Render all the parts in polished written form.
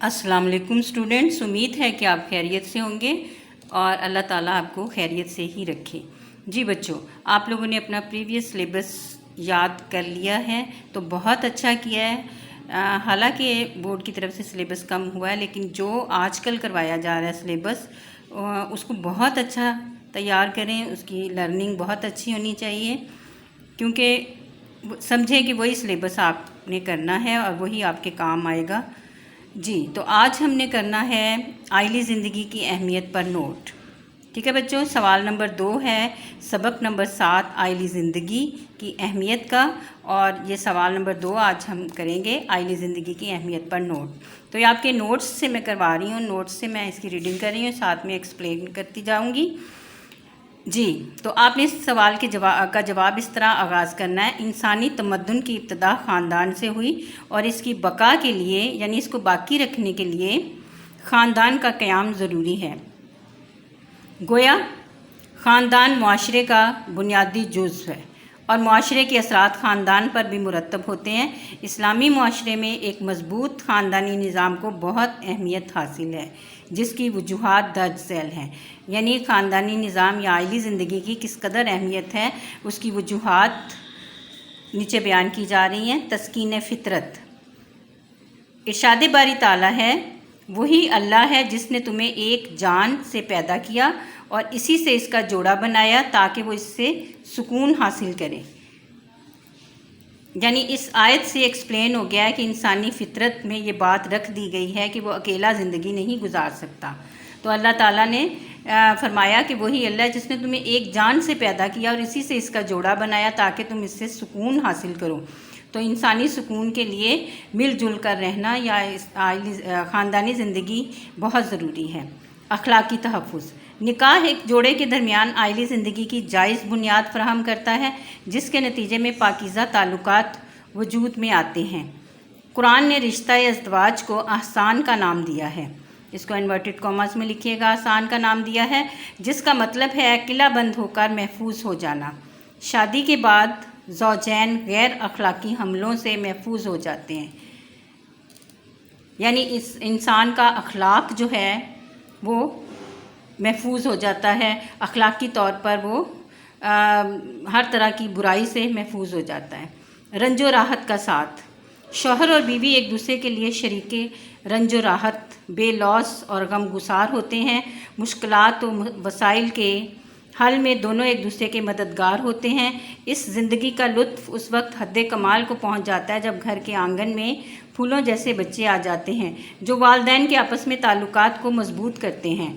अस्सलाम वालेकुम स्टूडेंट्स, उम्मीद है कि आप खैरियत से होंगे और अल्लाह ताला आपको खैरियत से ही रखे। जी बच्चों, आप लोगों ने अपना प्रीवियस सिलेबस याद कर लिया है तो बहुत अच्छा किया है। हालांकि बोर्ड की तरफ से सिलेबस कम हुआ है, लेकिन जो आजकल करवाया जा रहा है सिलेबस उसको बहुत अच्छा तैयार करें। उसकी लर्निंग बहुत अच्छी होनी चाहिए, क्योंकि समझें कि वही सिलेबस आपने करना है और वही आपके काम आएगा। जी, तो आज हमने करना है आइली ज़िंदगी की अहमियत पर नोट। ठीक है बच्चों, सवाल नंबर 2 है सबक नंबर 7 आइली ज़िंदगी की अहमियत का, और ये सवाल नंबर 2 आज हम करेंगे आइली ज़िंदगी की अहमियत पर नोट। तो ये आपके नोट्स से मैं करवा रही हूँ, नोट्स से मैं इसकी रीडिंग कर रही हूँ, साथ में एक्सप्लेन करती जाऊँगी। जी, तो आपने इस सवाल के जवाब इस तरह आगाज़ करना है। इंसानी तमद्दुन की इब्तिदा ख़ानदान से हुई और इसकी बका के लिए, यानी इसको बाकी रखने के लिए ख़ानदान का क़याम ज़रूरी है। गोया ख़ानदान मुआशरे का बुनियादी जुज़्व है और मुआशरे के असरात ख़ानदान पर भी मुरतब होते हैं। इस्लामी मुआशरे में एक मज़बूत ख़ानदानी निज़ाम को बहुत अहमियत हासिल है, जिसकी वजूहात दर्ज झैल हैं। यानी ख़ानदानी निज़ाम या आइली ज़िंदगी की किस कदर अहमियत है, उसकी वजूहात नीचे बयान की जा रही हैं। तस्कीन फ़ितरत, इरशाद बारी ताला है, वही अल्लाह है जिसने तुम्हें एक जान से पैदा किया और इसी से इसका जोड़ा बनाया ताकि वो इससे सुकून हासिल करे। यानी इस आयत से एक्सप्लेन हो गया है कि इंसानी फितरत में ये बात रख दी गई है कि वो अकेला ज़िंदगी नहीं गुजार सकता। तो अल्लाह ताला ने फरमाया कि वही अल्लाह है जिसने तुम्हें एक जान से पैदा किया और इसी से इसका जोड़ा बनाया ताकि तुम इससे सुकून हासिल करो। तो इंसानी सुकून के लिए मिलजुल कर रहना या ख़ानदानी ज़िंदगी बहुत ज़रूरी है। अखलाकी तहफ़्फ़ुज़, निकाह एक जोड़े के दरमियान आइली ज़िंदगी की जायज़ बुनियाद फराहम करता है, जिसके नतीजे में पाकीज़ा ताल्लुकात वजूद में आते हैं। कुरान ने रिश्ता अज़दवाज को ahसान का नाम दिया है, इसको इन्वर्टेड कॉमास में लिखिएगा, ahसान का नाम दिया है, जिसका मतलब है किला बंद होकर महफूज हो जाना। शादी के बाद ज़ौजैन गैर अखलाकी हमलों से महफूज हो जाते हैं। यानी इस इंसान का अखलाक जो है वो महफूज हो जाता है, अखलाकी तौर पर वो हर तरह की बुराई से महफूज हो जाता है। रंजो राहत का साथ, शौहर और बीवी एक दूसरे के लिए शरीके रंजो राहत, बेलौस और गमगुसार होते हैं। मुश्किलात और वसाइल के हल में दोनों एक दूसरे के मददगार होते हैं। इस ज़िंदगी का लुत्फ़ उस वक्त हद्द कमाल को पहुंच जाता है जब घर के आंगन में फूलों जैसे बच्चे आ जाते हैं, जो वालिदैन के आपस में ताल्लुकात को मजबूत करते हैं।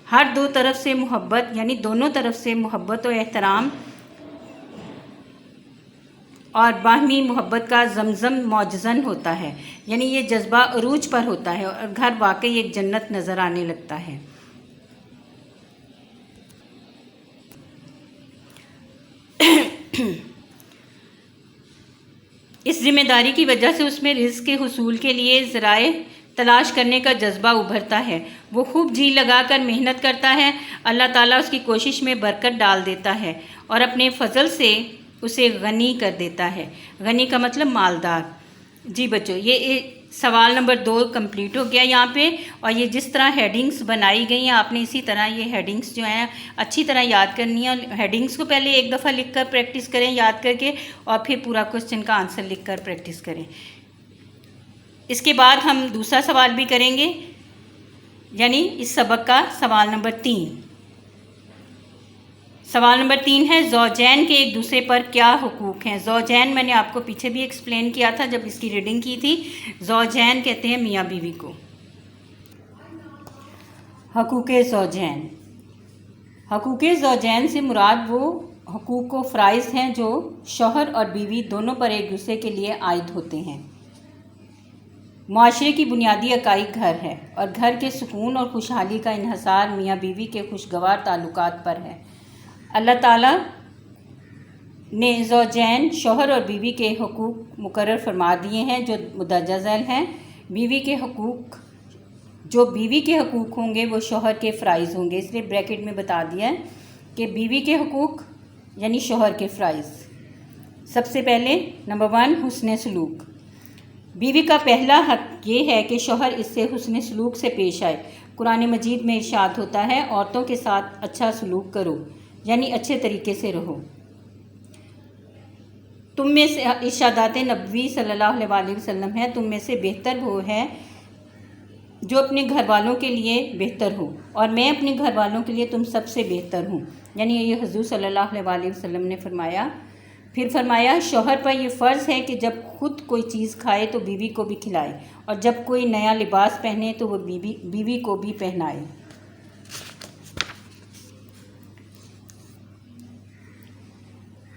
हर दो तरफ से मोहब्बत, यानी दोनों तरफ से मोहब्बत और एहतराम और बाहमी मोहब्बत का ज़मज़म मौजज़न होता है। यानी ये जज्बा अरूज पर होता है और घर वाकई एक जन्नत नज़र आने लगता है। इस ज़िम्मेदारी की वजह से उसमें रिज़्क़ के हुसूल के लिए ज़राए तलाश करने का जज्बा उभरता है। वो खूब जी लगाकर मेहनत करता है। अल्लाह ताला उसकी कोशिश में बरकत डाल देता है और अपने फ़ज़ल से उसे गनी कर देता है। गनी का मतलब मालदार। जी बच्चों, ये सवाल नंबर 2 कंप्लीट हो गया यहाँ पे, और ये जिस तरह हेडिंग्स बनाई गई हैं आपने इसी तरह ये हेडिंग्स जो हैं अच्छी तरह याद करनी है। हेडिंग्स को पहले एक दफ़ा लिख कर प्रैक्टिस करें याद करके, और फिर पूरा क्वेश्चन का आंसर लिख कर प्रैक्टिस करें। इसके बाद हम दूसरा सवाल भी करेंगे, यानी इस सबक का सवाल नंबर 3। सवाल नंबर 3 है ज़ौजैन के एक दूसरे पर क्या हुकूक हैं। ज़ौजैन मैंने आपको पीछे भी एक्सप्लेन किया था जब इसकी रीडिंग की थी। ज़ौजैन कहते हैं मियाँ बीवी को। हकूक़े ज़ौजैन, हकूक़े ज़ौजैन से मुराद वो हकूक़ व फ़राइज़ हैं जो शौहर और बीवी दोनों पर एक दूसरे के लिए आयद होते हैं। मुआशरे की बुनियादी इकाई घर है और घर के सुकून और खुशहाली का इन्हसार मियाँ बीवी के खुशगवार ताल्लुकात पर है। अल्लाह ताला ने ज़ौजैन शौहर और बीवी के हुकूक मुकर्रर फरमा दिए हैं जो मुदर्जा झैल हैं। बीवी के हुकूक, जो बीवी के हुकूक होंगे वो शौहर के फ़राइज़ होंगे, इसलिए ब्रैकेट में बता दिया है कि बीवी के हुकूक यानी शौहर के फ़राइज़। सबसे पहले नंबर 1 हुस्न सलूक। बीवी का पहला हक ये है कि शौहर इससे हुस्न सलूक से पेश आए। कुरान मजीद में इरशाद होता है, औरतों के साथ अच्छा सलूक करो, यानी अच्छे तरीके से रहो। तुम में से इरशादात नबी सल्लल्लाहु अलैहि वसल्लम है, तुम में से बेहतर वो है जो अपने घर वालों के लिए बेहतर हो, और मैं अपने घर वालों के लिए तुम सबसे बेहतर हूँ। यानी ये हुज़ूर सल्लल्लाहु अलैहि वसल्लम ने फरमाया। फिर फरमाया, शौहर पर यह फ़र्ज़ है कि जब खुद कोई चीज़ खाए तो बीवी को भी खिलाए, और जब कोई नया लिबास पहने तो वो बीवी को भी पहनाए।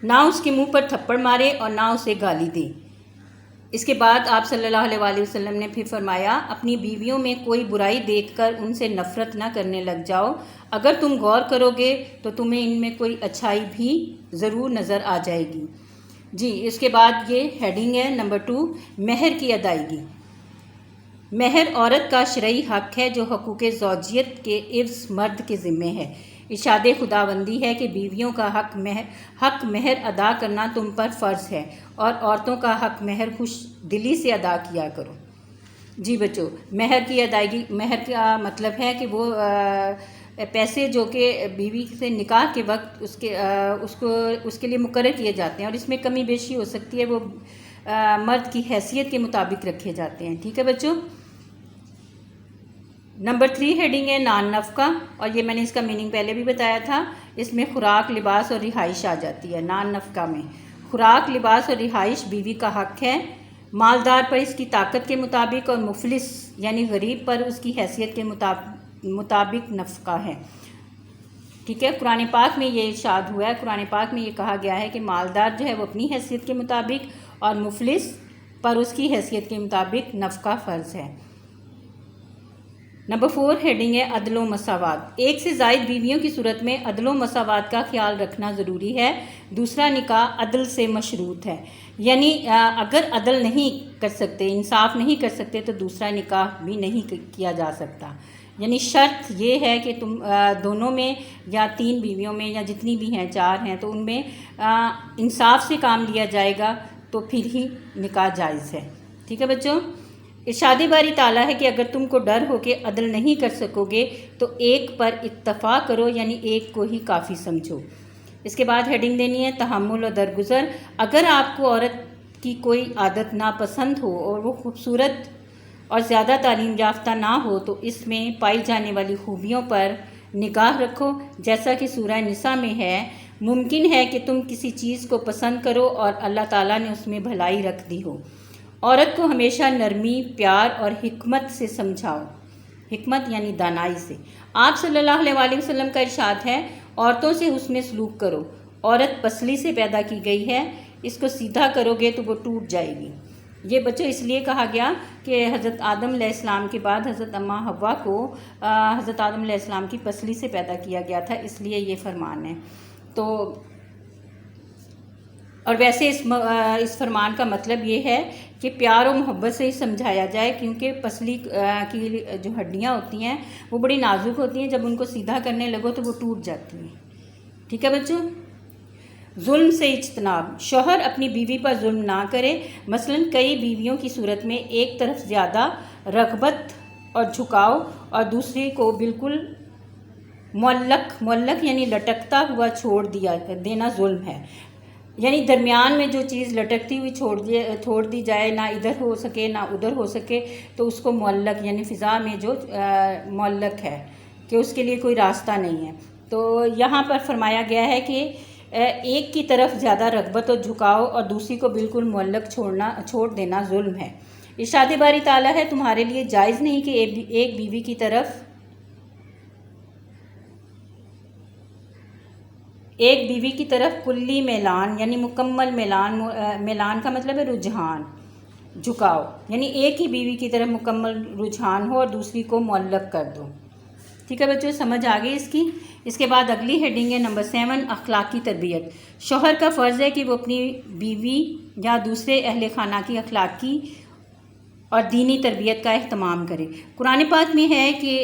ना उसके मुंह पर थप्पड़ मारे और ना उसे गाली दे। इसके बाद आप सल्लल्लाहु अलैहि वसल्लम ने फिर फरमाया, अपनी बीवियों में कोई बुराई देखकर उनसे नफ़रत ना करने लग जाओ। अगर तुम गौर करोगे तो तुम्हें इनमें कोई अच्छाई भी ज़रूर नज़र आ जाएगी। जी, इसके बाद ये हेडिंग है नंबर 2, महर की अदायगी। महर औरत का शरई हक़ है जो हकूक़ ज़ौजियत के इर्स मर्द के ज़िम्मे है। इरशाद खुदाबंदी है कि बीवियों का हक़ महर अदा करना तुम पर फ़र्ज़ है, और औरतों का हक़ महर खुश दिली से अदा किया करो। जी बच्चों, महर की अदायगी, महर का मतलब है कि वो पैसे जो कि बीवी से निकाह के वक्त उसके लिए मुकर्रर किए जाते हैं, और इसमें कमी बेशी हो सकती है, वो मर्द की हैसियत के मुताबिक रखे जाते हैं। ठीक है बच्चों। नंबर 3 हेडिंग है नान नफ़का, और ये मैंने इसका मीनिंग पहले भी बताया था। इसमें खुराक, लिबास और रिहाइश आ जाती है। नान नफ़का में खुराक, लिबास और रिहाइश बीवी का हक़ है। मालदार पर इसकी ताकत के मुताबिक, और मुफलिस यानी गरीब पर उसकी हैसियत के मुताबिक नफ़का है। ठीक है, कुरान पाक में ये इरशाद हुआ है, कुरान पाक में ये कहा गया है कि मालदार जो है वो अपनी हैसियत के मुताबिक, और मुफलिस पर उसकी हैसियत के मुताबिक नफ़का फ़र्ज़ है। नंबर 4 हेडिंग है अदल व मसावात। एक से ज़ायद बीवियों की सूरत में अदल व मसावात का ख्याल रखना ज़रूरी है। दूसरा निकाह अदल से मशरूत है, यानी अगर अदल नहीं कर सकते, इंसाफ नहीं कर सकते, तो दूसरा निकाह भी नहीं किया जा सकता। यानी शर्त ये है कि तुम दोनों में या 3 बीवियों में या जितनी भी हैं, 4 हैं, तो उनमें इंसाफ से काम लिया जाएगा, तो फिर ही निकाह जायज़ है। ठीक है बच्चों। इरशाद बारी ताला है कि अगर तुमको डर हो कि अदल नहीं कर सकोगे तो एक पर इत्तफाक करो, यानी एक को ही काफ़ी समझो। इसके बाद हेडिंग देनी है तहम्मुल और दरगुजर। अगर आपको औरत की कोई आदत नापसंद हो और वो खूबसूरत और ज़्यादा तालीम याफ्ता ना हो, तो इसमें पाई जाने वाली खूबियों पर निगाह रखो। जैसा कि सूरह निसा में है, मुमकिन है कि तुम किसी चीज़ को पसंद करो और अल्लाह ताला ने उसमें भलाई रख दी हो। औरत को हमेशा नरमी, प्यार और हिकमत से समझाओ। हिकमत यानी दानाई से। आप सल्लल्लाहु अलैहि वसल्लम का इरशाद है, औरतों से हुस्न सलूक करो। औरत पसली से पैदा की गई है, इसको सीधा करोगे तो वो टूट जाएगी। ये बच्चों इसलिए कहा गया कि हज़रत आदम अलैहिस्सलाम के बाद हज़रत अम्मा हव्वा को हज़रत आदम अलैहिस्सलाम की पसली से पैदा किया गया था, इसलिए ये फरमान है। तो और वैसे इस फरमान का मतलब ये है कि प्यार और मोहब्बत से ही समझाया जाए, क्योंकि पसली की जो हड्डियाँ होती हैं वो बड़ी नाजुक होती हैं, जब उनको सीधा करने लगो तो वो टूट जाती हैं। ठीक है बच्चों। जुल्म से इज्तनाब। शौहर अपनी बीवी पर जुल्म ना करे। मसलन कई बीवियों की सूरत में एक तरफ ज़्यादा रग़बत और झुकाव और दूसरी को बिल्कुल मुअल्लक यानी लटकता हुआ छोड़ देना जुल्म है। यानी दरमियान में जो चीज़ लटकती हुई छोड़ दी जाए, ना इधर हो सके ना उधर हो सके, तो उसको मुअल्लक यानी फ़िज़ा में जो मुअल्लक है कि उसके लिए कोई रास्ता नहीं है। तो यहाँ पर फरमाया गया है कि एक की तरफ ज़्यादा रग़बत और झुकाव और दूसरी को बिल्कुल मुअल्लक छोड़ देना जुल्म है। इरशाद बारी ताला है, तुम्हारे लिए जायज़ नहीं कि एक बीवी की तरफ कुल्ली मेलान यानी मुकम्मल मेलान का मतलब है रुझान, झुकाव, यानी एक ही बीवी की तरफ मुकम्मल रुझान हो और दूसरी को मुअल्लक कर दो। ठीक है बच्चों, समझ आ गई इसकी। इसके बाद अगली हेडिंग है नंबर 7 अखलाकी तरबियत। शौहर का फ़र्ज़ है कि वो अपनी बीवी या दूसरे अहले खाना की अखलाकी और दीनी तरबियत का एहतमाम करे। कुरान पाक में है कि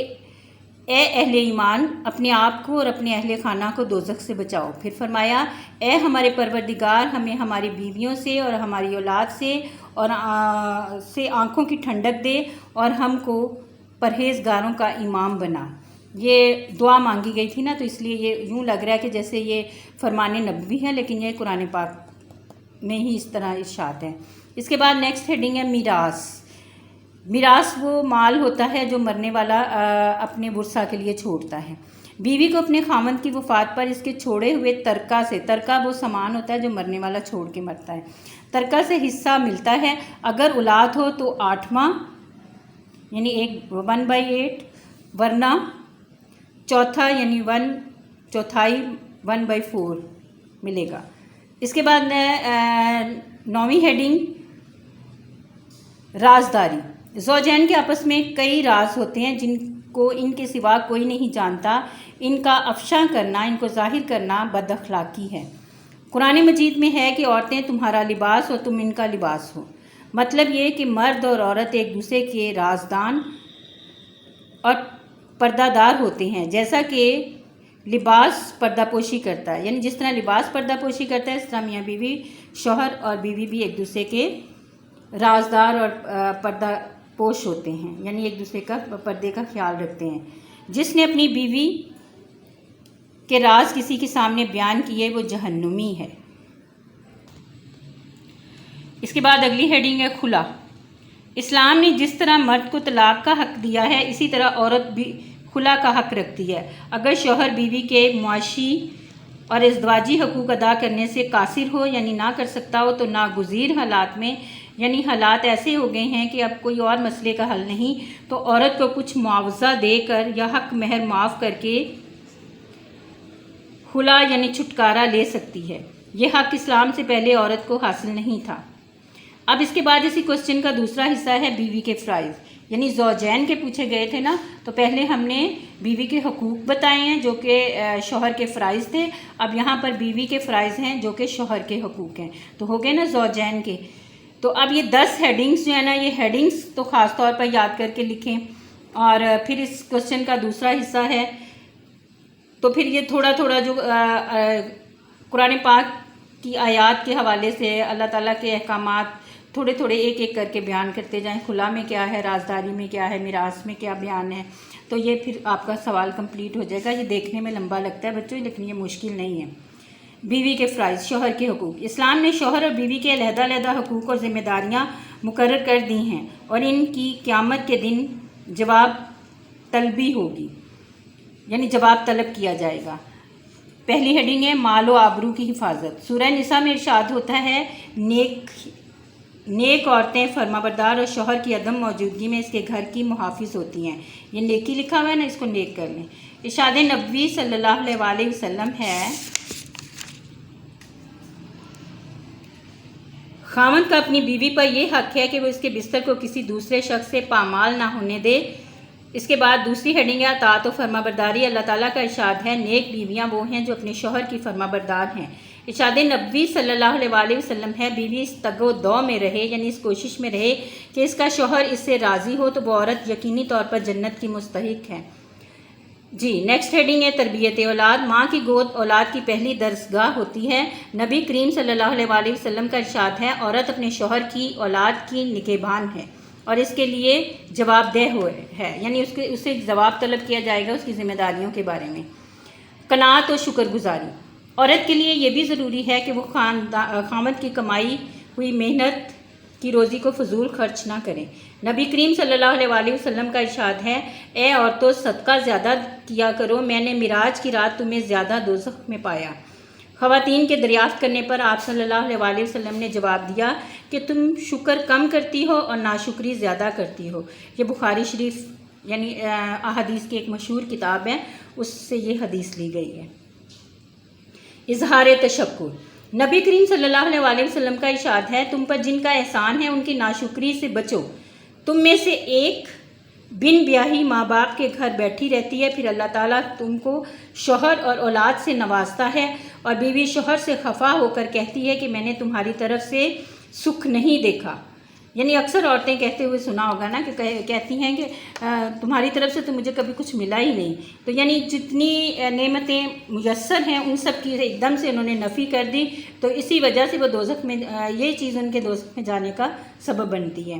اے اہل ایمان اپنے آپ کو اور اپنے اہل خانہ کو دوزخ سے بچاؤ۔ پھر فرمایا اے ہمارے پروردگار ہمیں ہماری بیویوں سے اور ہماری اولاد سے اور آنکھوں کی ٹھنڈک دے اور ہم کو پرہیزگاروں کا امام بنا۔ یہ دعا مانگی گئی تھی نا، تو اس لیے یہ یوں لگ رہا ہے کہ جیسے یہ فرمان نبوی ہے، لیکن یہ قرآن پاک میں ہی اس طرح ارشاد ہے۔ اس کے بعد نیکسٹ ہیڈنگ ہے میراث۔ میراث وہ مال ہوتا ہے جو مرنے والا اپنے ورثہ کے لیے چھوڑتا ہے۔ بیوی کو اپنے خامند کی وفات پر اس کے چھوڑے ہوئے ترکہ سے، ترکہ وہ سامان ہوتا ہے جو مرنے والا چھوڑ کے مرتا ہے، ترکہ سے حصہ ملتا ہے۔ اگر اولاد ہو تو 8واں یعنی 1/8، ورنہ چوتھا یعنی 1/4 1/4 ملے گا۔ اس کے بعد 9ویں ہیڈنگ رازداری۔ زوجین کے آپس میں کئی راز ہوتے ہیں جن کو ان کے سوا کوئی نہیں جانتا، ان کا افشاں کرنا، ان کو ظاہر کرنا بد اخلاقی ہے۔ قرآن مجید میں ہے کہ عورتیں تمہارا لباس اور تم ان کا لباس ہو، مطلب یہ کہ مرد اور عورت ایک دوسرے کے رازدان اور پردہ دار ہوتے ہیں، جیسا کہ لباس پردہ پوشی کرتا ہے، یعنی جس طرح لباس پردہ پوشی کرتا ہے اس طرح میاں بیوی، شوہر اور بیوی بھی ایک دوسرے کے رازدار اور پردہ پوش ہوتے ہیں، یعنی ایک دوسرے کا پردے کا خیال رکھتے ہیں۔ جس نے اپنی بیوی کے راز کسی کے سامنے بیان کیے وہ جہنمی ہے۔ اس کے بعد اگلی ہیڈنگ ہے خلا۔ اسلام نے جس طرح مرد کو طلاق کا حق دیا ہے اسی طرح عورت بھی خلا کا حق رکھتی ہے۔ اگر شوہر بیوی کے معاشی اور ازدواجی حقوق ادا کرنے سے قاصر ہو یعنی نہ کر سکتا ہو تو ناگزیر حالات میں، یعنی حالات ایسے ہو گئے ہیں کہ اب کوئی اور مسئلے کا حل نہیں، تو عورت کو کچھ معاوضہ دے کر یا حق مہر معاف کر کے خلا یعنی چھٹکارا لے سکتی ہے۔ یہ حق اسلام سے پہلے عورت کو حاصل نہیں تھا۔ اب اس کے بعد اسی کوسچن کا دوسرا حصہ ہے بیوی کے فرائض، یعنی زوجین کے پوچھے گئے تھے نا، تو پہلے ہم نے بیوی کے حقوق بتائے ہیں جو کہ شوہر کے فرائض تھے، اب یہاں پر بیوی کے فرائض ہیں جو کہ شوہر کے حقوق ہیں، تو ہو گئے نا زوجین کے۔ تو اب یہ 10 ہیڈنگز جو ہیں نا، یہ ہیڈنگز تو خاص طور پر یاد کر کے لکھیں، اور پھر اس کوسچن کا دوسرا حصہ ہے، تو پھر یہ تھوڑا تھوڑا جو قرآن پاک کی آیات کے حوالے سے اللہ تعالیٰ کے احکامات تھوڑے تھوڑے ایک ایک کر کے بیان کرتے جائیں، خلا میں کیا ہے، رازداری میں کیا ہے، میراث میں کیا بیان ہے، تو یہ پھر آپ کا سوال کمپلیٹ ہو جائے گا۔ یہ دیکھنے میں لمبا لگتا ہے بچوں، لیکن یہ مشکل نہیں ہے۔ بیوی کے فرائض، شوہر کے حقوق۔ اسلام نے شوہر اور بیوی کے علیحدہ علیحدہ حقوق اور ذمہ داریاں مقرر کر دی ہیں، اور ان کی قیامت کے دن جواب طلبی ہوگی، یعنی جواب طلب کیا جائے گا۔ پہلی ہیڈنگ ہے مال و آبرو کی حفاظت۔ سورہ نساء میں ارشاد ہوتا ہے نیک عورتیں فرما بردار اور شوہر کی عدم موجودگی میں اس کے گھر کی محافظ ہوتی ہیں۔ یہ نیکی لکھا ہوا ہے نا، اس کو نیک کر لیں۔ ارشاد نبوی صلی اللہ علیہ وسلم ہے، خاوند کا اپنی بیوی پر یہ حق ہے کہ وہ اس کے بستر کو کسی دوسرے شخص سے پامال نہ ہونے دے۔ اس کے بعد دوسری ہیڈنگ ہے اطاعت و فرما برداری۔ اللہ تعالیٰ کا ارشاد ہے نیک بیویاں وہ ہیں جو اپنے شوہر کی فرما بردار ہیں۔ ارشاد نبوی صلی اللہ علیہ وسلم ہے، بیوی اس تگ و دو میں رہے، یعنی اس کوشش میں رہے کہ اس کا شوہر اس سے راضی ہو تو وہ عورت یقینی طور پر جنت کی مستحق ہے۔ جی نیکسٹ ہیڈنگ ہے تربیت اولاد۔ ماں کی گود اولاد کی پہلی درسگاہ ہوتی ہے۔ نبی کریم صلی اللہ علیہ وسلم کا ارشاد ہے عورت اپنے شوہر کی اولاد کی نگہبان ہے اور اس کے لیے جواب دہ ہے، یعنی اس سے جواب طلب کیا جائے گا اس کی ذمہ داریوں کے بارے میں۔ قناعت و شکر گزاری۔ عورت کے لیے یہ بھی ضروری ہے کہ وہ خاوند کی کمائی ہوئی محنت کی روزی کو فضول خرچ نہ کریں۔ نبی کریم صلی اللہ علیہ وسلم کا ارشاد ہے اے عورتوں صدقہ زیادہ کیا کرو، میں نے معراج کی رات تمہیں زیادہ دوزخ میں پایا۔ خواتین کے دریافت کرنے پر آپ صلی اللہ علیہ وسلم نے جواب دیا کہ تم شکر کم کرتی ہو اور ناشکری زیادہ کرتی ہو۔ یہ بخاری شریف یعنی احادیث کی ایک مشہور کتاب ہے، اس سے یہ حدیث لی گئی ہے۔ اظہار تشکر۔ نبی کریم صلی اللہ علیہ وسلم کا ارشاد ہے تم پر جن کا احسان ہے ان کی ناشکری سے بچو۔ تم میں سے ایک بن بیاہی ماں باپ کے گھر بیٹھی رہتی ہے، پھر اللہ تعالیٰ تم کو شوہر اور اولاد سے نوازتا ہے، اور بیوی شوہر سے خفا ہو کر کہتی ہے کہ میں نے تمہاری طرف سے سکھ نہیں دیکھا۔ یعنی اکثر عورتیں کہتے ہوئے سنا ہوگا نا کہ کہتی ہیں کہ تمہاری طرف سے تو مجھے کبھی کچھ ملا ہی نہیں. تو یعنی جتنی نعمتیں میسر ہیں ان سب کی ایک دم سے انہوں نے نفی کر دی. تو اسی وجہ سے وہ دوزخ میں یہ چیز ان کے دوزخ میں جانے کا سبب بنتی ہے.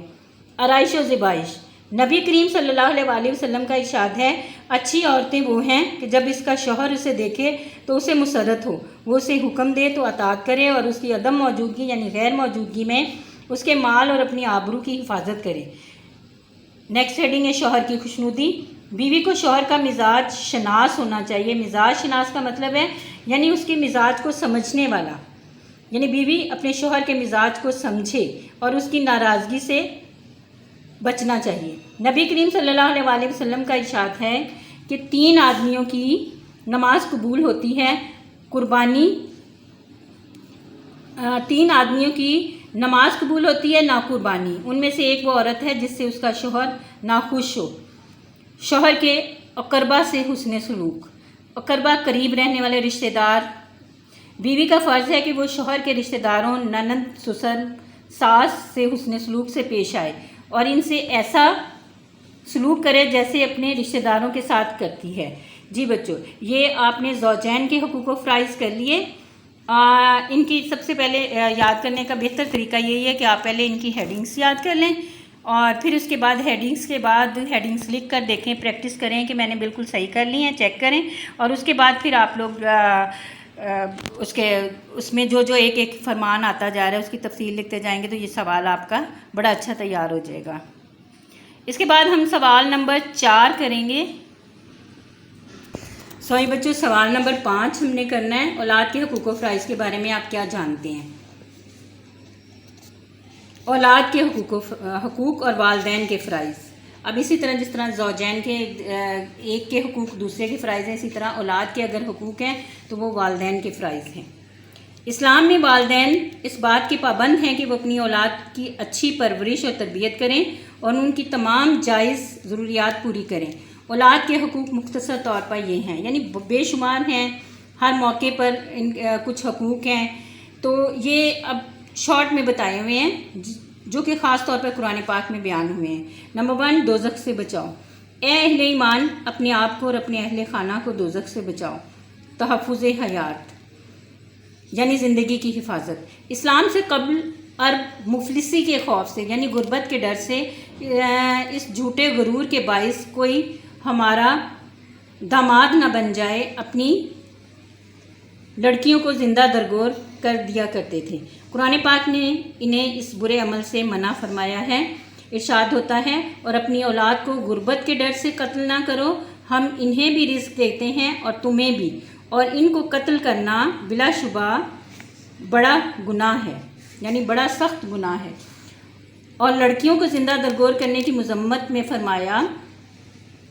آرائش و زیبائش. نبی کریم صلی اللہ علیہ وسلم کا ارشاد ہے اچھی عورتیں وہ ہیں کہ جب اس کا شوہر اسے دیکھے تو اسے مسرت ہو، وہ اسے حکم دے تو اطاعت کرے اور اس کی عدم موجودگی یعنی غیر موجودگی میں اس کے مال اور اپنی آبرو کی حفاظت کرے. نیکسٹ ہیڈنگ ہے شوہر کی خوشنودی. بیوی کو شوہر کا مزاج شناس ہونا چاہیے. مزاج شناس کا مطلب ہے یعنی اس کے مزاج کو سمجھنے والا، یعنی بیوی اپنے شوہر کے مزاج کو سمجھے اور اس کی ناراضگی سے بچنا چاہیے. نبی کریم صلی اللہ علیہ وسلم کا ارشاد ہے کہ 3 آدمیوں کی نماز قبول ہوتی ہے. قربانی 3 آدمیوں کی نماز قبول ہوتی ہے نہ قربانی. ان میں سے ایک وہ عورت ہے جس سے اس کا شوہر ناخوش ہو. شوہر کے اقربا سے حسن سلوک. اقربا قریب رہنے والے رشتہ دار. بیوی کا فرض ہے کہ وہ شوہر کے رشتہ داروں نند سسر ساس سے حسن سلوک سے پیش آئے اور ان سے ایسا سلوک کرے جیسے اپنے رشتہ داروں کے ساتھ کرتی ہے. جی بچوں، یہ آپ نے زوجین کے حقوق و فرائض کر لیے. ان کی سب سے پہلے یاد کرنے کا بہتر طریقہ یہی ہے کہ آپ پہلے ان کی ہیڈنگس یاد کر لیں اور پھر اس کے بعد ہیڈنگس لکھ کر دیکھیں، پریکٹس کریں کہ میں نے بالکل صحیح کر لی ہیں، چیک کریں. اور اس کے بعد پھر آپ لوگ اس میں جو ایک ایک فرمان آتا جا رہا ہے اس کی تفصیل لکھتے جائیں گے تو یہ سوال آپ کا بڑا اچھا تیار ہو جائے گا. اس کے بعد ہم سوال نمبر 4 کریں گے. سوری بچوں، سوال نمبر 5 ہم نے کرنا ہے. اولاد کے حقوق و فرائض کے بارے میں آپ کیا جانتے ہیں؟ اولاد کے حقوق اور والدین کے فرائض. اب اسی طرح جس طرح زوجین کے ایک کے حقوق دوسرے کے فرائض ہیں، اسی طرح اولاد کے اگر حقوق ہیں تو وہ والدین کے فرائض ہیں. اسلام میں والدین اس بات کے پابند ہیں کہ وہ اپنی اولاد کی اچھی پرورش اور تربیت کریں اور ان کی تمام جائز ضروریات پوری کریں. اولاد کے حقوق مختصر طور پر یہ ہیں، یعنی بے شمار ہیں، ہر موقع پر کچھ حقوق ہیں. تو یہ اب شارٹ میں بتائے ہوئے ہیں جو کہ خاص طور پر قرآن پاک میں بیان ہوئے ہیں. نمبر 1، دوزخ سے بچاؤ. اے اہل ایمان، اپنے آپ کو اور اپنے اہل خانہ کو دوزخ سے بچاؤ. تحفظ حیات یعنی زندگی کی حفاظت. اسلام سے قبل عرب مفلسی کے خوف سے یعنی غربت کے ڈر سے اس جھوٹے غرور کے باعث کوئی ہمارا داماد نہ بن جائے اپنی لڑکیوں کو زندہ درگور کر دیا کرتے تھے. قرآن پاک نے انہیں اس برے عمل سے منع فرمایا ہے. ارشاد ہوتا ہے اور اپنی اولاد کو غربت کے ڈر سے قتل نہ کرو، ہم انہیں بھی رزق دیتے ہیں اور تمہیں بھی، اور ان کو قتل کرنا بلا شبہ بڑا گناہ ہے، یعنی بڑا سخت گناہ ہے. اور لڑکیوں کو زندہ درگور کرنے کی مذمت میں فرمایا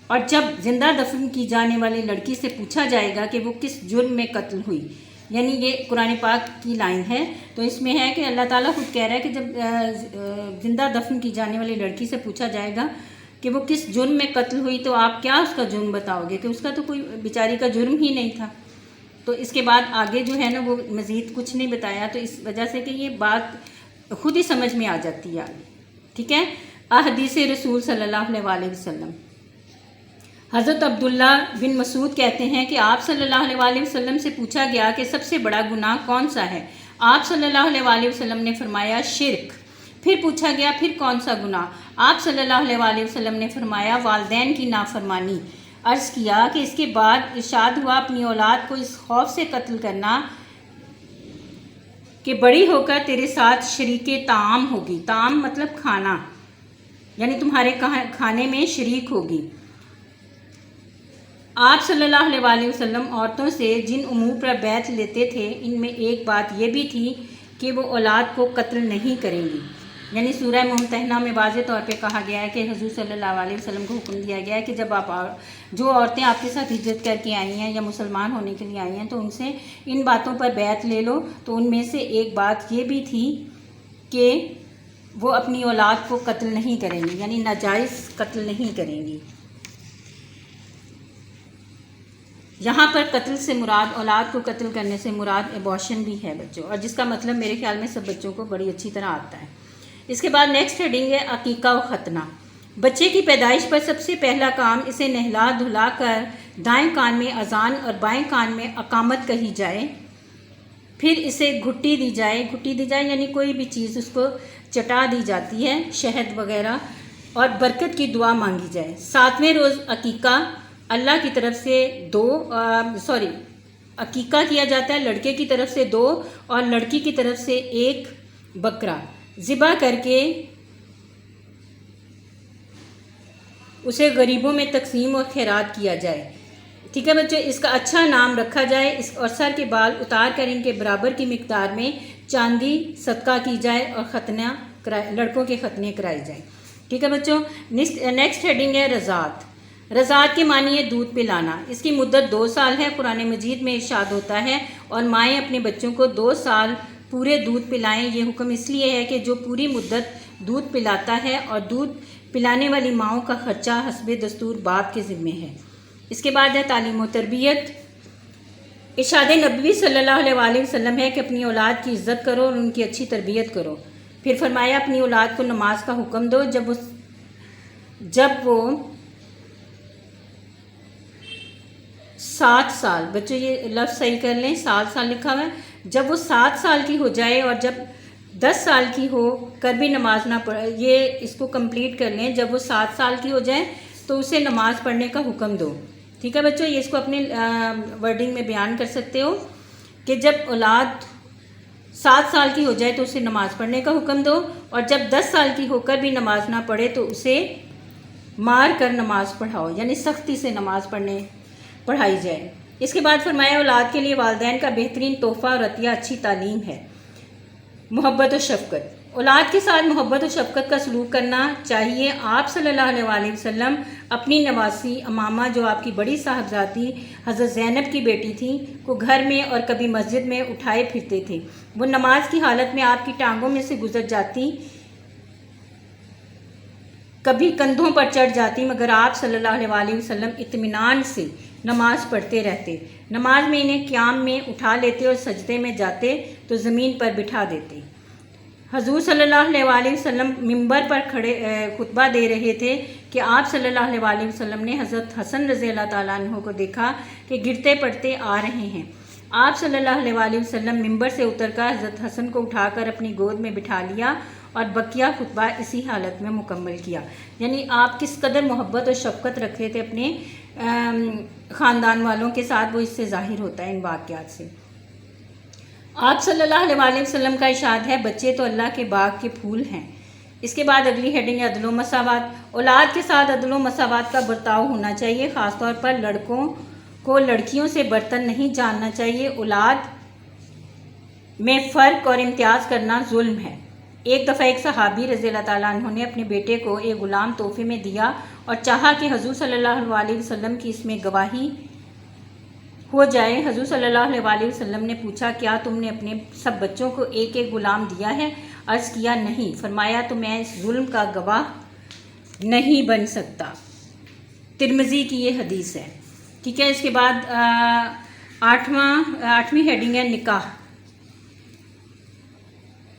اور جب زندہ دفن کی جانے والی لڑکی سے پوچھا جائے گا کہ وہ کس جرم میں قتل ہوئی، یعنی یہ قرآن پاک کی لائن ہے. تو اس میں ہے کہ اللہ تعالیٰ خود کہہ رہا ہے کہ جب زندہ دفن کی جانے والی لڑکی سے پوچھا جائے گا کہ وہ کس جرم میں قتل ہوئی تو آپ کیا اس کا جرم بتاؤ گے کہ اس کا تو کوئی بیچاری کا جرم ہی نہیں تھا. تو اس کے بعد آگے جو ہے نا وہ مزید کچھ نہیں بتایا، تو اس وجہ سے کہ یہ بات خود ہی سمجھ میں آ جاتی ہے. ٹھیک ہے. احادیث رسول صلی اللہ علیہ وسلم. حضرت عبداللہ بن مسعود کہتے ہیں کہ آپ صلی اللہ علیہ وسلم سے پوچھا گیا کہ سب سے بڑا گناہ کون سا ہے؟ آپ صلی اللہ علیہ وسلم نے فرمایا شرک. پھر پوچھا گیا پھر کون سا گناہ؟ آپ صلی اللہ علیہ وسلم نے فرمایا والدین کی نافرمانی. عرض کیا کہ اس کے بعد ارشاد ہوا اپنی اولاد کو اس خوف سے قتل کرنا کہ بڑی ہو کر تیرے ساتھ شریک طعام ہوگی. طعام مطلب کھانا، یعنی تمہارے کھانے میں شریک ہوگی. آپ صلی اللہ علیہ وسلم عورتوں سے جن امور پر بیعت لیتے تھے ان میں ایک بات یہ بھی تھی کہ وہ اولاد کو قتل نہیں کریں گی. یعنی سورہ ممتحنہ میں واضح طور پہ کہا گیا ہے کہ حضور صلی اللہ علیہ وسلم کو حکم دیا گیا ہے کہ جب جو عورتیں آپ کے ساتھ ہجرت کر کے آئی ہیں یا مسلمان ہونے کے لیے آئی ہیں تو ان سے ان باتوں پر بیعت لے لو. تو ان میں سے ایک بات یہ بھی تھی کہ وہ اپنی اولاد کو قتل نہیں کریں گی، یعنی ناجائز قتل نہیں کریں گی. یہاں پر قتل سے مراد اولاد کو قتل کرنے سے مراد ایبارشن بھی ہے بچوں، اور جس کا مطلب میرے خیال میں سب بچوں کو بڑی اچھی طرح آتا ہے. اس کے بعد نیکسٹ ہیڈنگ ہے عقیقہ و ختنہ۔ بچے کی پیدائش پر سب سے پہلا کام اسے نہلا دھلا کر دائیں کان میں اذان اور بائیں کان میں اقامت کہی جائے، پھر اسے گھٹی دی جائے یعنی کوئی بھی چیز اس کو چٹا دی جاتی ہے، شہد وغیرہ، اور برکت کی دعا مانگی جائے۔ 7ویں روز عقیقہ اللہ کی طرف سے عقیقہ کیا جاتا ہے، لڑکے کی طرف سے 2 اور لڑکی کی طرف سے 1 بکرا ذبح کر کے اسے غریبوں میں تقسیم اور خیرات کیا جائے۔ ٹھیک ہے بچے، اس کا اچھا نام رکھا جائے، اور سر کے بال اتار کر ان کے برابر کی مقدار میں چاندی صدقہ کی جائے اور لڑکوں کے ختنے کرائے جائیں۔ ٹھیک ہے بچوں، نیکسٹ ہیڈنگ ہے رضاعت۔ رضاعت کے معنی ہے دودھ پلانا۔ اس کی مدت 2 سال ہے۔ قرآن مجید میں ارشاد ہوتا ہے اور مائیں اپنے بچوں کو 2 سال پورے دودھ پلائیں۔ یہ حکم اس لیے ہے کہ جو پوری مدت دودھ پلاتا ہے، اور دودھ پلانے والی ماؤں کا خرچہ حسب دستور باپ کے ذمے ہے۔ اس کے بعد ہے تعلیم و تربیت۔ ارشاد نبوی صلی اللہ علیہ وآلہ وسلم ہے کہ اپنی اولاد کی عزت کرو اور ان کی اچھی تربیت کرو۔ پھر فرمایا اپنی اولاد کو نماز کا حکم دو جب وہ 7 سال، بچوں یہ لفظ صحیح کر لیں، 7 سال لکھا ہوا ہے، جب وہ 7 سال کی ہو جائے اور جب 10 سال کی ہو کر بھی نماز نہ پڑھے، یہ اس کو کمپلیٹ کر لیں، جب وہ 7 سال کی ہو جائے تو اسے نماز پڑھنے کا حکم دو۔ ٹھیک ہے بچوں، یہ اس کو اپنے ورڈنگ میں بیان کر سکتے ہو کہ جب اولاد 7 سال کی ہو جائے تو اسے نماز پڑھنے کا حکم دو، اور جب 10 سال کی ہو کر بھی نماز نہ پڑھے تو اسے مار کر نماز پڑھاؤ، یعنی سختی سے نماز پڑھائی جائے۔ اس کے بعد فرمایا اولاد کے لیے والدین کا بہترین تحفہ اور عطیہ اچھی تعلیم ہے۔ محبت و شفقت۔ اولاد کے ساتھ محبت و شفقت کا سلوک کرنا چاہیے۔ آپ صلی اللہ علیہ وآلہ وسلم اپنی نواسی امامہ جو آپ کی بڑی صاحبزادی حضرت زینب کی بیٹی تھی کو گھر میں اور کبھی مسجد میں اٹھائے پھرتے تھے۔ وہ نماز کی حالت میں آپ کی ٹانگوں میں سے گزر جاتی، کبھی کندھوں پر چڑھ جاتی، مگر آپ صلی اللہ علیہ وآلہ وسلم اطمینان سے نماز پڑھتے رہتے۔ نماز میں انہیں قیام میں اٹھا لیتے اور سجدے میں جاتے تو زمین پر بٹھا دیتے۔ حضور صلی اللہ علیہ وآلہ وسلم ممبر پر کھڑے خطبہ دے رہے تھے کہ آپ صلی اللہ علیہ وآلہ وسلم نے حضرت حسن رضی اللہ تعالیٰ عنہ کو دیکھا کہ گرتے پڑتے آ رہے ہیں۔ آپ صلی اللہ علیہ وآلہ وسلم ممبر سے اتر کر حضرت حسن کو اٹھا کر اپنی گود میں بٹھا لیا اور بقیہ خطبہ اسی حالت میں مکمل کیا۔ یعنی آپ کس قدر محبت اور شفقت رکھتے تھے اپنے خاندان والوں کے ساتھ، وہ اس سے ظاہر ہوتا ہے ان واقعات سے۔ آپ صلی اللہ علیہ وآلہ وسلم کا ارشاد ہے بچے تو اللہ کے باغ کے پھول ہیں۔ اس کے بعد اگلی ہیڈنگ ہے عدل و مساوات۔ اولاد کے ساتھ عدل و مساوات کا برتاؤ ہونا چاہیے، خاص طور پر لڑکوں کو لڑکیوں سے برتن نہیں جاننا چاہیے۔ اولاد میں فرق اور امتیاز کرنا ظلم ہے۔ ایک دفعہ ایک صحابی رضی اللہ تعالیٰ عنہ نے اپنے بیٹے کو ایک غلام تحفے میں دیا اور چاہا کہ حضور صلی اللہ علیہ وسلم کی اس میں گواہی ہو جائے۔ حضور صلی اللہ علیہ وآلہ وسلم نے پوچھا کیا تم نے اپنے سب بچوں کو ایک ایک غلام دیا ہے؟ عرض کیا نہیں۔ فرمایا تو میں اس ظلم کا گواہ نہیں بن سکتا۔ ترمذی کی یہ حدیث ہے۔ ٹھیک ہے، اس کے بعد 8ویں ہیڈنگ ہے نکاح۔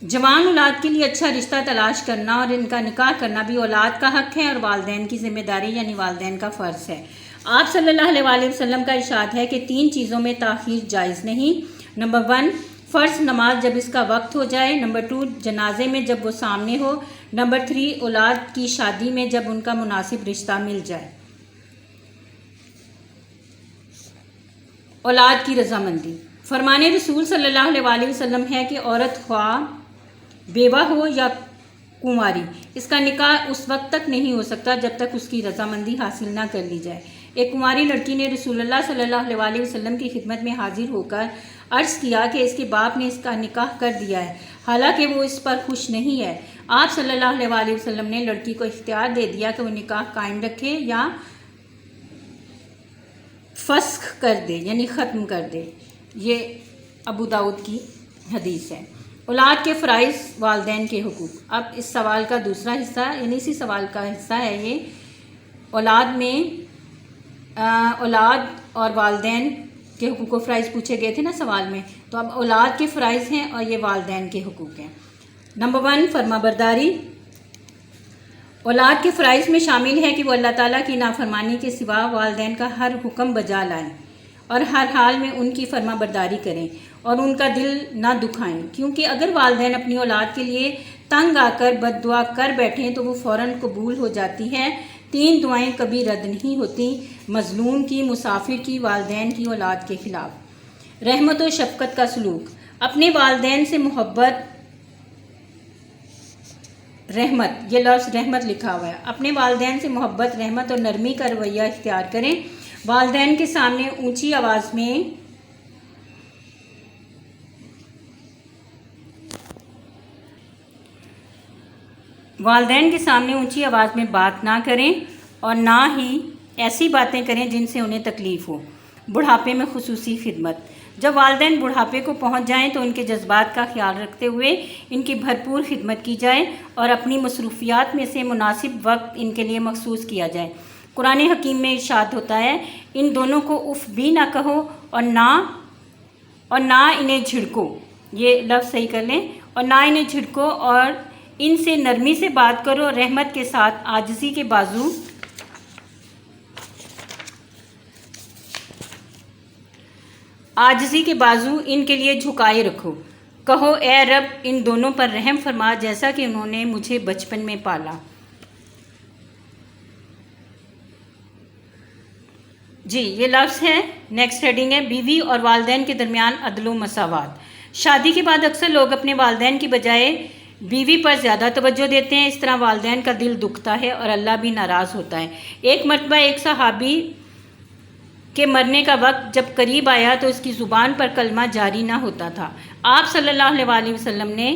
جوان اولاد کے لیے اچھا رشتہ تلاش کرنا اور ان کا نکاح کرنا بھی اولاد کا حق ہے اور والدین کی ذمہ داری یعنی والدین کا فرض ہے۔ آپ صلی اللہ علیہ وآلہ وسلم کا ارشاد ہے کہ 3 چیزوں میں تاخیر جائز نہیں۔ نمبر 1 فرض نماز جب اس کا وقت ہو جائے، نمبر 2 جنازے میں جب وہ سامنے ہو، نمبر 3 اولاد کی شادی میں جب ان کا مناسب رشتہ مل جائے۔ اولاد کی رضامندی۔ فرمان رسول صلی اللہ علیہ وآلہ وسلم ہے کہ عورت خواہ بیوہ ہو یا کنواری، اس کا نکاح اس وقت تک نہیں ہو سکتا جب تک اس کی رضامندی حاصل نہ کر لی جائے۔ ایک کنواری لڑکی نے رسول اللہ صلی اللہ علیہ وآلہ وسلم کی خدمت میں حاضر ہو کر عرض کیا کہ اس کے باپ نے اس کا نکاح کر دیا ہے، حالانکہ وہ اس پر خوش نہیں ہے۔ آپ صلی اللہ علیہ وآلہ وسلم نے لڑکی کو اختیار دے دیا کہ وہ نکاح قائم رکھے یا فسخ کر دے یعنی ختم کر دے۔ یہ ابو داؤد کی حدیث ہے۔ اولاد کے فرائض، والدین کے حقوق۔ اب اس سوال کا دوسرا حصہ یعنی اسی سوال کا حصہ ہے یہ، اولاد میں اولاد اور والدین کے حقوق و فرائض پوچھے گئے تھے نا سوال میں، تو اب اولاد کے فرائض ہیں اور یہ والدین کے حقوق ہیں۔ नंबर 1 फरमाबरदारी। औलाद के फ़राइज़ में शामिल है कि वो अल्लाह ताला की नाफरमानी के सिवा वालिदैन का हर हुक्म बजा लाएं और हर हाल में उनकी फरमाबरदारी करें और उनका दिल ना दुखाएं, क्योंकि अगर वालिदैन अपनी औलाद के लिए तंग आकर बद्दुआ कर बैठें तो वो फ़ौरन कबूल हो जाती है। 3 दुआएं कभी रद्द नहीं होती, मज़लूम की, मुसाफिर की, वालिदैन की, औलाद के ख़िलाफ़। रहमत और शफ़क़त का सलूक। अपने वालिदैन से मोहब्बत, रहमत, ये लफ्ज़ रहमत लिखा हुआ है। अपने वालिदैन से मोहब्बत, रहमत और नरमी का रवैया इख्तियार करें। वालिदैन के सामने ऊंची आवाज़ में बात ना करें और ना ही ऐसी बातें करें जिनसे उन्हें तकलीफ़ हो। बुढ़ापे में खुसूसी खिदमत। जब वालिदैन बुढ़ापे को पहुंच जाएं तो उनके जज्बात का ख्याल रखते हुए इनकी भरपूर खिदमत की जाए और अपनी मसरूफियात में से मुनासिब वक्त इनके लिए मखसूस किया जाए। कुरान हकीम में इरशाद होता है, इन दोनों को उफ़ भी ना कहो और ना इन्हें झिड़को। ये लफ्ज़ सही कर लें। और ना इन्हें झिड़को और इनसे नरमी से बात करो। रहमत के साथ आजिज़ी के बाजू इनके लिए झुकाए रखो। कहो, ए रब, इन दोनों पर रहम फरमा जैसा कि उन्होंने मुझे बचपन में पाला। जी, ये लफ्ज़ है। नेक्स्ट हेडिंग है बीवी और वालिदैन के दरमियान अदल व मसावात। शादी के बाद अक्सर लोग अपने वालिदैन की बजाय बीवी पर ज़्यादा तवज्जो देते हैं। इस तरह वालिदैन का दिल दुखता है और अल्लाह भी नाराज़ होता है। एक मरतबा एक सहाबी के मरने का वक्त जब करीब आया तो इसकी ज़ुबान पर कलमा जारी ना होता था। आप सल्लल्लाहु अलैहि वसल्लम ने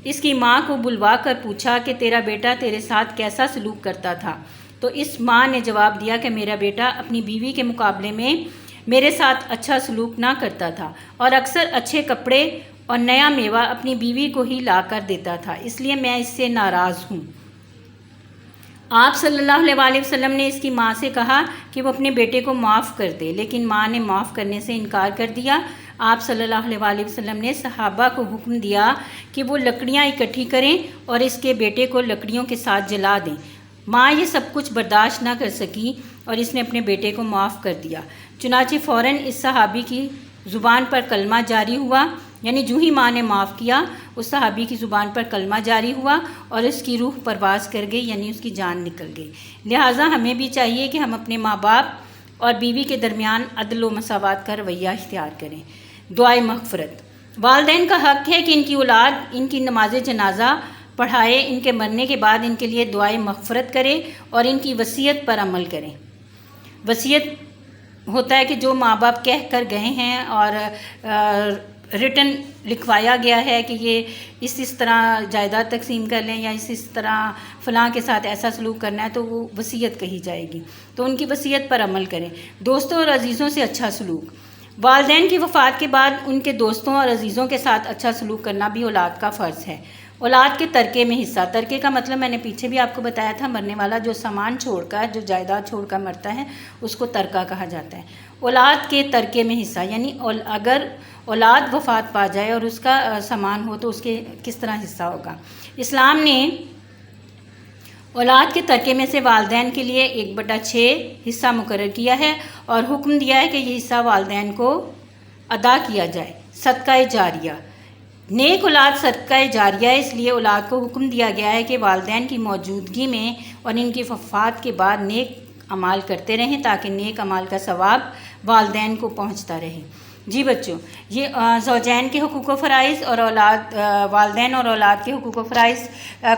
इसकी माँ को बुलवा कर पूछा कि तेरा बेटा तेरे साथ कैसा सलूक करता था। तो इस माँ ने जवाब दिया कि मेरा बेटा अपनी बीवी के मुकाबले में मेरे साथ अच्छा सलूक ना करता था और अक्सर अच्छे कपड़े और नया मेवा अपनी बीवी को ही ला कर देता था, इसलिए मैं इससे नाराज़ हूँ। आप सल्लल्लाहु अलैहि वसल्लम ने इसकी माँ से कहा कि वो अपने बेटे को माफ़ कर दे, लेकिन माँ ने माफ़ करने से इनकार कर दिया। आप सल्लल्लाहु अलैहि वसल्लम ने सहाबा को हुक्म दिया कि वो लकड़ियाँ इकट्ठी करें और इसके बेटे को लकड़ियों के साथ जला दें। माँ ये सब कुछ बर्दाश्त ना कर सकी और इसने अपने बेटे को माफ़ कर दिया। चुनाचे फ़ौरन इस सहाबी की ज़ुबान पर कलमा जारी हुआ, यानी जो ही माँ ने माफ़ किया उस सहाबी की ज़ुबान पर कलमा जारी हुआ और इसकी रूह परवाज़ कर गई, यानी उसकी जान निकल गई। लिहाजा हमें भी चाहिए कि हम अपने माँ बाप और बीवी के दरमियान अदल व मसावात का रवैया इख्तियार करें। दुआए मग़फ़िरत। वालिदैन का हक़ है कि इनकी औलाद इनकी नमाज जनाजा पढ़ाए, इनके मरने के बाद इनके लिए दुआए मग़फ़िरत करे और इनकी वसीयत पर अमल करें। वसीयत होता है कि जो माँ बाप कह कर गए हैं और रिटन लिखवाया गया है कि ये इस तरह जायदाद तकसीम कर लें या इस तरह फ़लाँ के साथ ऐसा सलूक करना है, तो वो वसीयत कही जाएगी। तो उनकी वसीयत पर अमल करें। दोस्तों और अज़ीज़ों से अच्छा सलूक। वालिदैन की वफ़ात के बाद उनके दोस्तों और अज़ीज़ों के साथ अच्छा सलूक करना भी औलाद का फ़र्ज़ है। औलाद के तरके में हिस्सा। तरके का मतलब मैंने पीछे भी आपको बताया था, मरने वाला जो सामान छोड़कर, जो जायदाद छोड़कर मरता है उसको तरका कहा जाता है। औलाद के तरके में हिस्सा, यानी अगर औलाद वफ़ात पा जाए और उसका सामान हो तो उसके किस तरह हिस्सा होगा। इस्लाम ने औलाद के तरके में से वालिदैन के लिए 1/6 हिस्सा मुकर्रर किया है और हुक्म दिया है कि ये हिस्सा वालिदैन को अदा किया जाए। सदका जारिया। नेक औलाद सदका जारिया है, इसलिए औलाद को हुक्म दिया गया है कि वालिदैन की मौजूदगी में और इनकी वफ़ात के बाद नेक अमाल करते रहें ताकि नेक अमाल का सवाब वालिदैन को पहुंचता रहे। जी बच्चों, ये ज़ौजैन के हुकूक़ व फ़राइज़ और वालिदैन और औलाद के हुकूक़ व फ़राइज़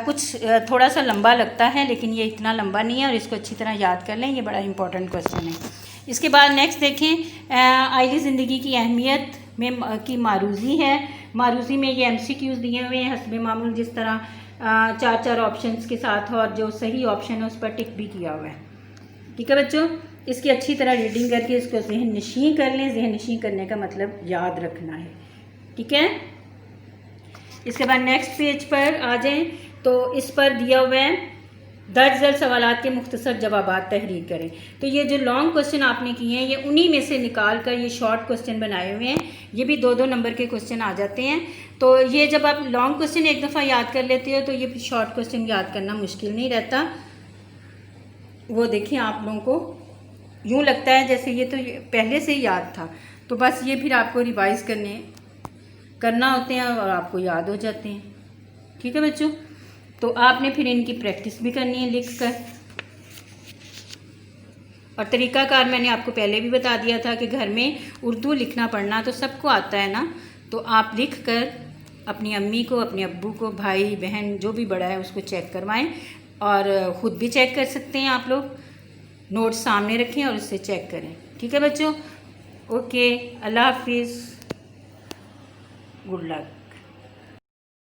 कुछ थोड़ा सा लंबा लगता है, लेकिन ये इतना लंबा नहीं है और इसको अच्छी तरह याद कर लें, ये बड़ा इंपॉर्टेंट क्वेश्चन है। इसके बाद नेक्स्ट देखें, आइली ज़िंदगी की अहमियत में की मारूज़ी है। मारूज़ी में ये MCQs दिए हुए हैं हस्ब मामूल, जिस तरह 4 ऑप्शंस के साथ, और जो सही ऑप्शन है उस पर टिक भी किया हुआ है। ठीक है बच्चों, इसकी अच्छी तरह रीडिंग करके इसको ज़हन नशीं कर लें। ज़हन नशीं करने का मतलब याद रखना है। ठीक है, इसके बाद नेक्स्ट पेज पर आ जाएं तो इस पर दिया हुआ है दर्ज झैल सवालात के मुख्तसर जवाबात तहरीर करें। तो ये जो लॉन्ग क्वेश्चन आपने किए हैं ये उन्हीं में से निकाल कर ये शॉर्ट क्वेश्चन बनाए हुए हैं ये भी 2-2 नंबर के क्वेश्चन आ जाते हैं। तो ये जब आप लॉन्ग क्वेश्चन एक दफ़ा याद कर लेते हो तो ये फिर शॉर्ट क्वेश्चन याद करना मुश्किल नहीं रहता। वो देखिए आप लोगों को यूँ लगता है जैसे ये तो पहले से ही याद था, तो बस ये फिर आपको रिवाइज़ करना होते हैं और आपको याद हो जाते हैं। ठीक है बच्चों, तो आपने फिर इनकी प्रैक्टिस भी करनी है लिख कर। और तरीक़ाकार मैंने आपको पहले भी बता दिया था कि घर में उर्दू लिखना पढ़ना तो सबको आता है ना, तो आप लिख कर अपनी अम्मी को, अपने अब्बू को, भाई बहन जो भी बड़ा है उसको चेक करवाएं, और ख़ुद भी चेक कर सकते हैं आप लोग। नोट सामने रखें और उससे चेक करें। ठीक है बच्चों, ओके, अल्लाह हाफिज़, गुड लक।